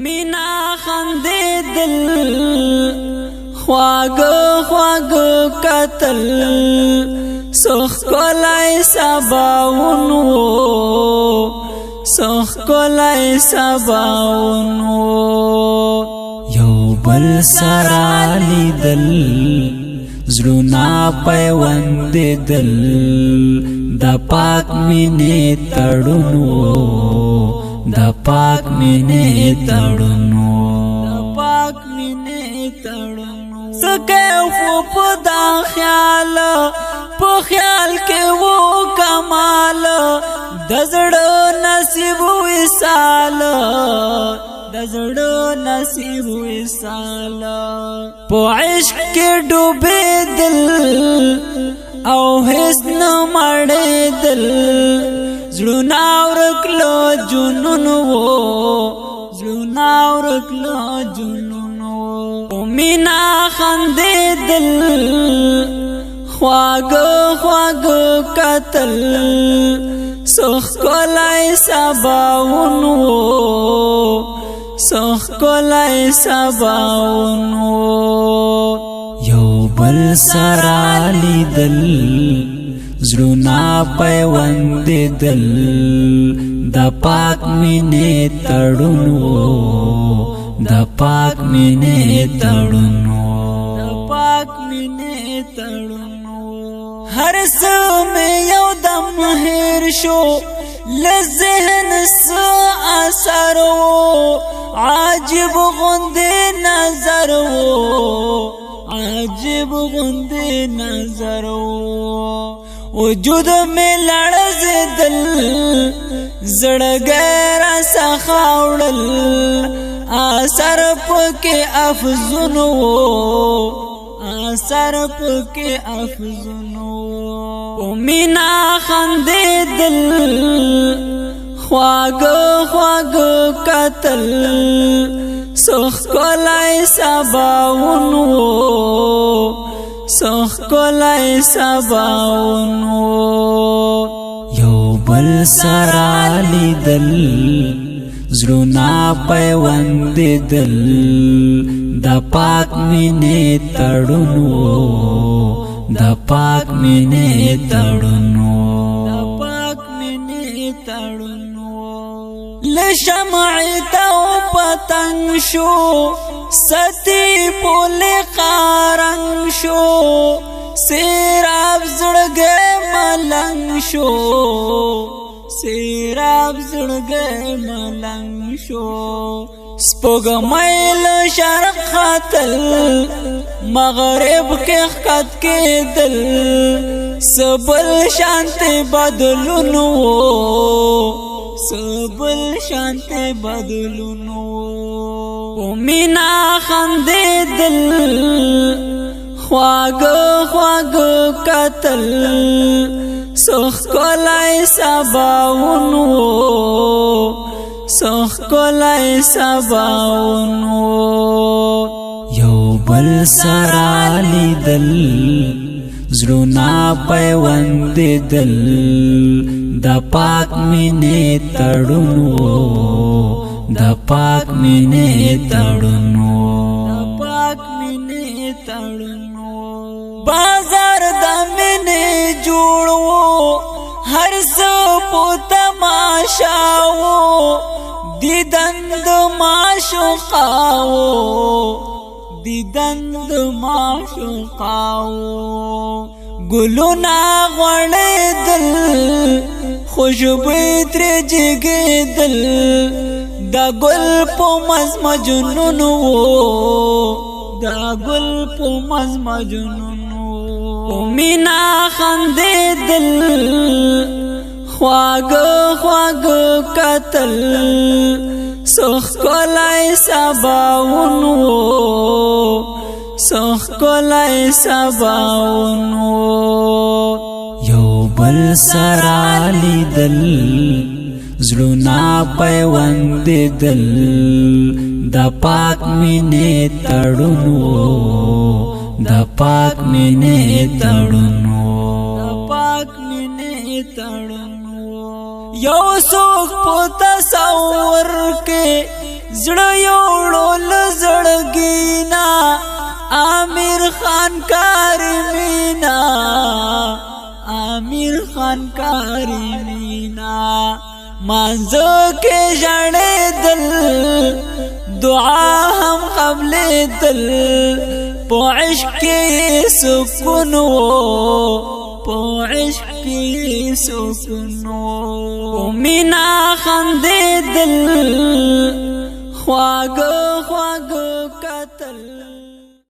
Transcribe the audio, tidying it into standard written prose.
مینا خندیدل خواږه قتل سخ کولای سباون و یو بل سره لیدل زړونه پیوندېدل د پاک مینې تړونو سکیف په دا خیال په خیال کې وو کمال د زړه نصیب وصال په عشق کې ډوبېدل او هیڅ نه مړېدل زړونه ورکلو جنونو مینا خندېدل خواږه قتل سخ کولای سباون و یو بل سره لیدل زړونه پیوندېدل د پاک مینې تړونو هر څه مې یو دم هېر شو له ذهن څه اثر و عجیب غوندې نظر و وجود مې لړزېدل زړګی راڅخه وړل اثر پکې افزون و مینا خندېدل خواږه قتل سخ کولای سباون و یو بل سره لیدل زړونه پیوندېدل د پاک مینې تړونو له شمعې ته پتنګ شو ستی پولې قارنګ شو سیراب زړګی ملنګ شو سپوږمۍ له شرق ختل مغرب کې ښکت کېدل سبل شانتې بدلونو مینا خندېدل خواږه قتل سخ کولای سباون و یو بل سره لیدل زړونه پیوندېدل د پاک مینې تړونو بازار د مینې جوړ و هر څه په تماشا و دیدن د معشوقاو ګلونه غوړېدل خوشبوی ترې جګېدل د ګل په مزم جنونو مینا خندېدل خواږه قتل سخ کولای سباون و یو بل سره لیدل زړونه پیوندېدل د پاک مینې تړونو یو څوک په تصور کې زړه یوړل زړګینا عامر خان کاریمینا عامر خان کاریمینا مانزو کې ژړې دل دعا هم قبل دل په عشق کې سکون په عشق کې سکون مینا خندې دل خواږه